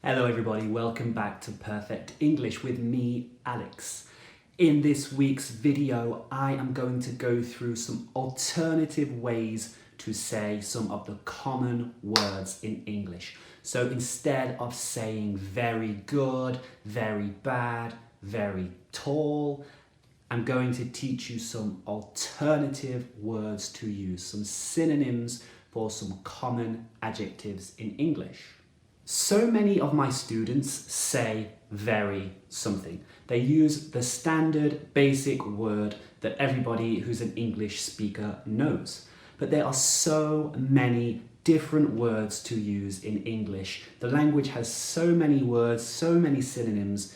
Hello everybody, welcome back to Perfect English with me, Alex. In this week's video, I am going to go through some alternative ways to say some of the common words in English. So instead of saying very good, very bad, very tall, I'm going to teach you some alternative words to use, some synonyms for some common adjectives in English. So many of my students say very something. They use the standard basic word that everybody who's an English speaker knows. But there are so many different words to use in English. The language has so many words, so many synonyms.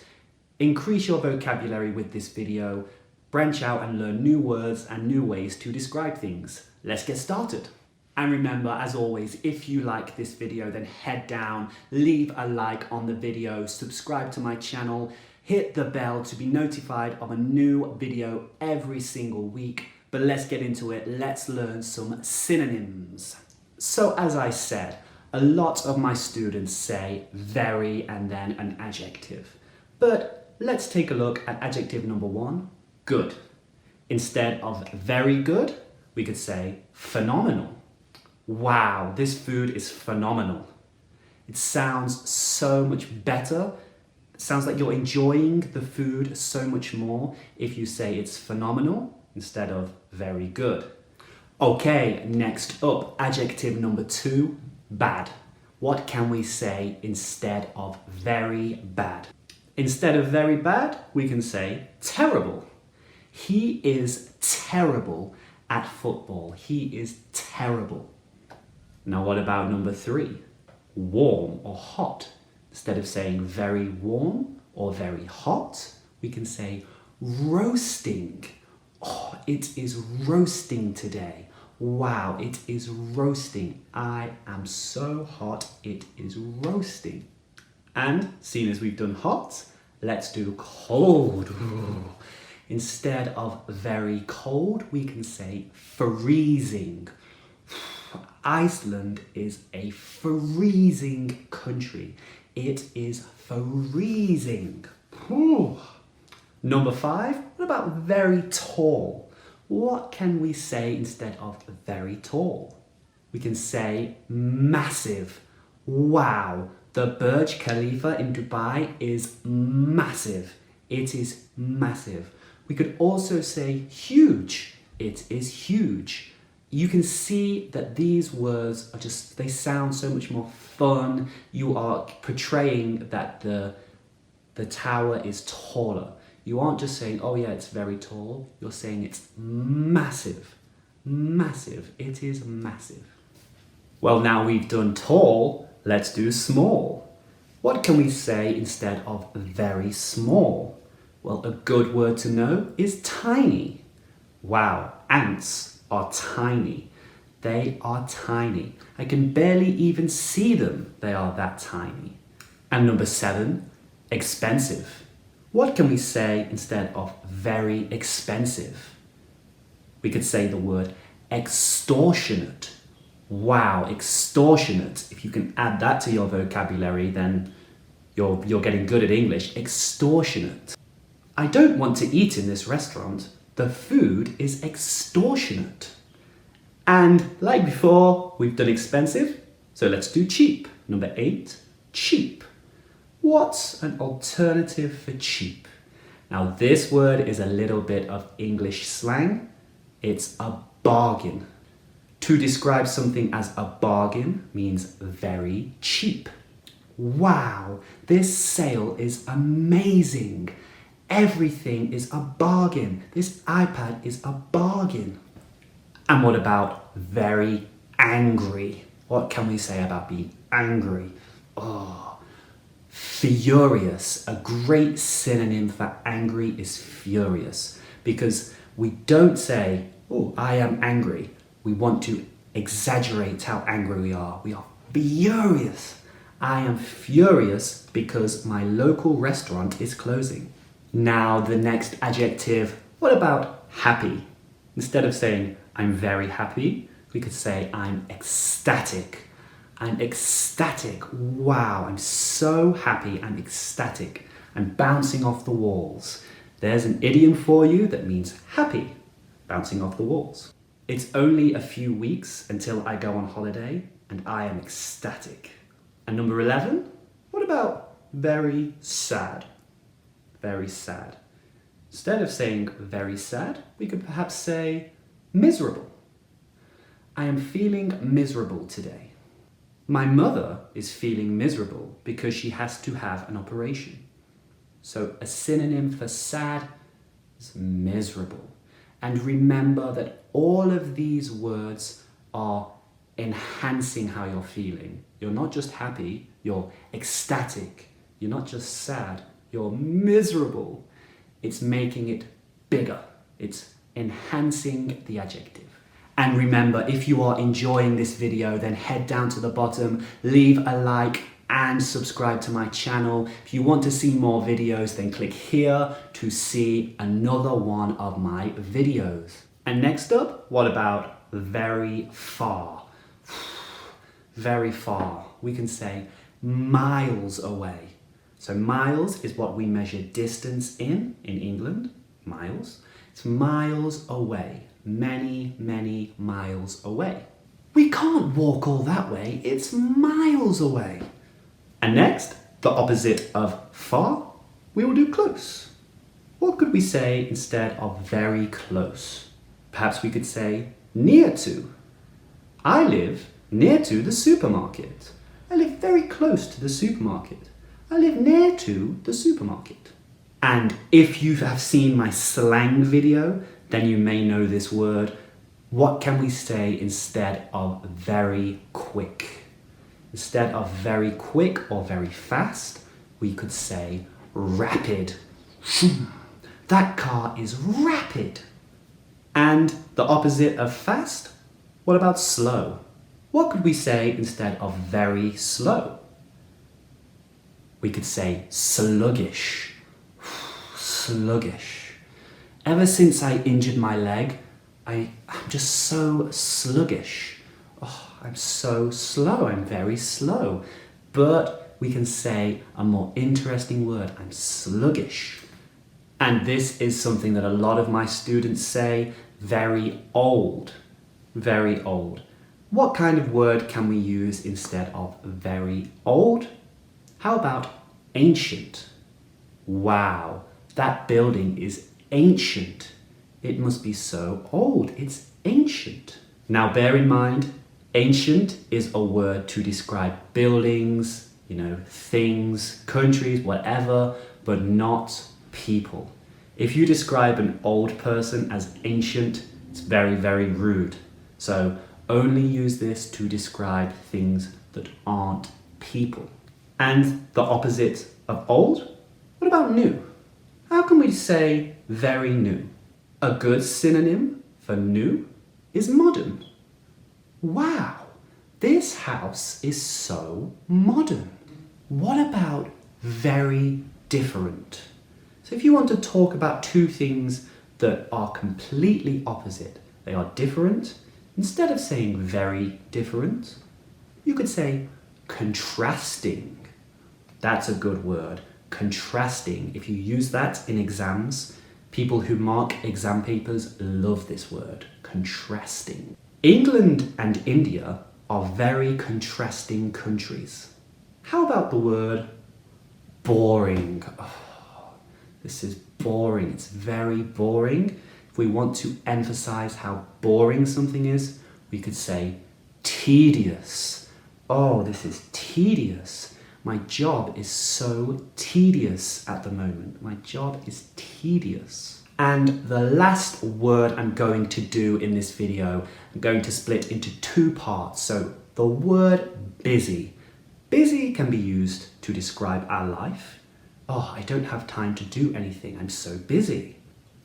Increase your vocabulary with this video. Branch out and learn new words and new ways to describe things. Let's get started. And remember, as always, if you like this video, then head down, leave a like on the video, subscribe to my channel, hit the bell to be notified of a new video every single week. But let's get into it. Let's learn some synonyms. So as I said, a lot of my students say very and then an adjective. But let's take a look at adjective number one, good. Instead of very good, we could say phenomenal. Wow, this food is phenomenal. It sounds so much better. It sounds like you're enjoying the food so much more if you say it's phenomenal instead of very good. Okay, next up, adjective number two, bad. What can we say instead of very bad? Instead of very bad, we can say terrible. He is terrible at football. He is terrible. Now what about number three? Warm or hot. Instead of saying very warm or very hot, we can say roasting. Oh, it is roasting today. Wow, it is roasting. I am so hot, it is roasting. And seeing as we've done hot, let's do cold. Instead of very cold, we can say freezing. Iceland is a freezing country. It is freezing. Whew. Number five, what about very tall? What can we say instead of very tall? We can say massive. Wow, the Burj Khalifa in Dubai is massive. It is massive. We could also say huge. It is huge. You can see that these words are they sound so much more fun. You are portraying that the tower is taller. You aren't just saying, oh yeah, it's very tall. You're saying it's massive. Massive. It is massive. Well, now we've done tall, let's do small. What can we say instead of very small? Well, a good word to know is tiny. Wow, ants are tiny. They are tiny. I can barely even see them. They are that tiny. And number seven, expensive. What can we say instead of very expensive? We could say the word extortionate. Wow, extortionate. If you can add that to your vocabulary, then you're getting good at English. Extortionate. I don't want to eat in this restaurant. The food is extortionate. And like before, we've done expensive, so let's do cheap. Number eight, cheap. What's an alternative for cheap? Now this word is a little bit of English slang. It's a bargain. To describe something as a bargain means very cheap. Wow, this sale is amazing. Everything is a bargain. This iPad is a bargain. And what about very angry? What can we say about being angry? Oh, furious. A great synonym for angry is furious, because we don't say, oh, I am angry. We want to exaggerate how angry we are. We are furious. I am furious because my local restaurant is closing. Now the next adjective, what about happy? Instead of saying I'm very happy, we could say I'm ecstatic. I'm ecstatic. Wow, I'm so happy. I'm ecstatic. I'm bouncing off the walls. There's an idiom for you that means happy, bouncing off the walls. It's only a few weeks until I go on holiday and I am ecstatic. And number 11, what about very sad? Very sad. Instead of saying very sad, we could perhaps say miserable. I am feeling miserable today. My mother is feeling miserable because she has to have an operation. So a synonym for sad is miserable. And remember that all of these words are enhancing how you're feeling. You're not just happy, you're ecstatic. You're not just sad, you're miserable. It's making it bigger. It's enhancing the adjective. And remember, if you are enjoying this video, then head down to the bottom, leave a like and subscribe to my channel. If you want to see more videos, then click here to see another one of my videos. And next up, what about very far? Very far. We can say miles away. So miles is what we measure distance in England, miles. It's miles away, many, many miles away. We can't walk all that way, it's miles away. And next, the opposite of far, we will do close. What could we say instead of very close? Perhaps we could say near to. I live near to the supermarket. I live very close to the supermarket. I live near to the supermarket. And if you have seen my slang video, then you may know this word. What can we say instead of very quick? Instead of very quick or very fast, we could say rapid. That car is rapid. And the opposite of fast, what about slow? What could we say instead of very slow? We could say sluggish. Sluggish. Ever since I injured my leg, I'm just so sluggish. Oh, I'm so slow, I'm very slow. But we can say a more interesting word, I'm sluggish. And this is something that a lot of my students say, very old. Very old. What kind of word can we use instead of very old? How about ancient? Wow, that building is ancient. It must be so old, it's ancient. Now bear in mind, ancient is a word to describe buildings, things, countries, whatever, but not people. If you describe an old person as ancient, it's very, very rude. So only use this to describe things that aren't people. And the opposite of old, what about new? How can we say very new? A good synonym for new is modern. Wow, this house is so modern. What about very different? So if you want to talk about two things that are completely opposite, they are different, instead of saying very different, you could say contrasting. That's a good word, contrasting. If you use that in exams, people who mark exam papers love this word, contrasting. England and India are very contrasting countries. How about the word boring? Oh, this is boring, it's very boring. If we want to emphasize how boring something is, we could say tedious. Oh, this is tedious. My job is so tedious at the moment. My job is tedious. And the last word I'm going to do in this video, I'm going to split into two parts. So the word busy. Busy can be used to describe our life. Oh, I don't have time to do anything. I'm so busy.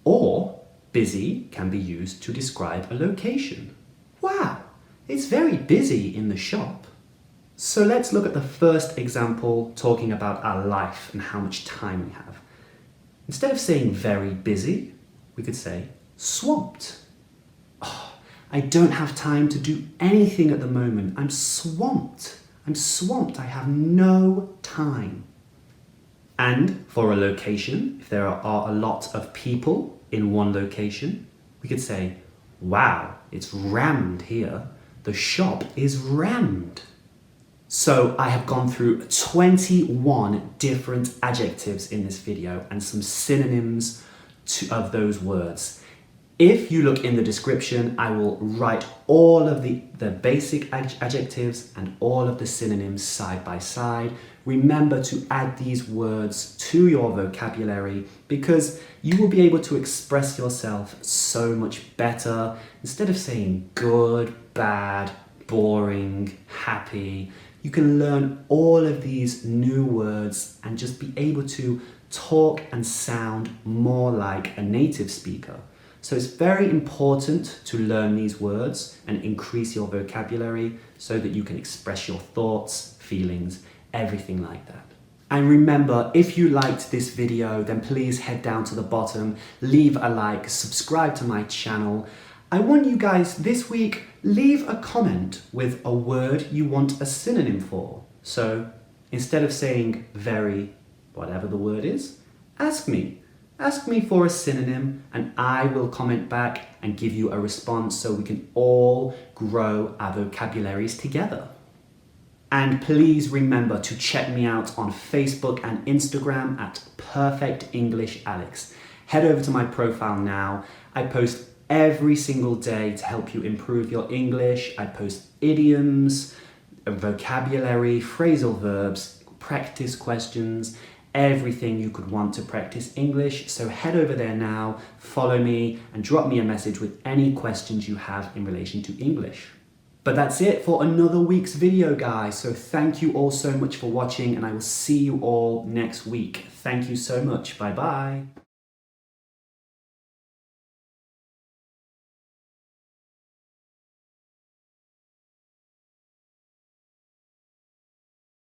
Or busy can be used to describe a location. Wow, it's very busy in the shop. So let's look at the first example talking about our life and how much time we have. Instead of saying very busy, we could say swamped. Oh, I don't have time to do anything at the moment. I'm swamped. I'm swamped, I have no time. And for a location, if there are a lot of people in one location, we could say, wow, it's rammed here. The shop is rammed. So I have gone through 21 different adjectives in this video and some synonyms of those words. If you look in the description, I will write all of the basic adjectives and all of the synonyms side by side. Remember to add these words to your vocabulary because you will be able to express yourself so much better. Instead of saying good, bad, boring, happy, you can learn all of these new words and just be able to talk and sound more like a native speaker. So it's very important to learn these words and increase your vocabulary so that you can express your thoughts, feelings, everything like that. And remember, if you liked this video, then please head down to the bottom, leave a like, subscribe to my channel. I want you guys this week, leave a comment with a word you want a synonym for. So instead of saying very, whatever the word is, ask me. Ask me for a synonym and I will comment back and give you a response so we can all grow our vocabularies together. And please remember to check me out on Facebook and Instagram at Perfect English Alex. Head over to my profile now. I post every single day to help you improve your English. I post idioms, vocabulary, phrasal verbs, practice questions, everything you could want to practice English. So head over there now, follow me, and drop me a message with any questions you have in relation to English. But that's it for another week's video, guys. So thank you all so much for watching, and I will see you all next week. Thank you so much. Bye-bye.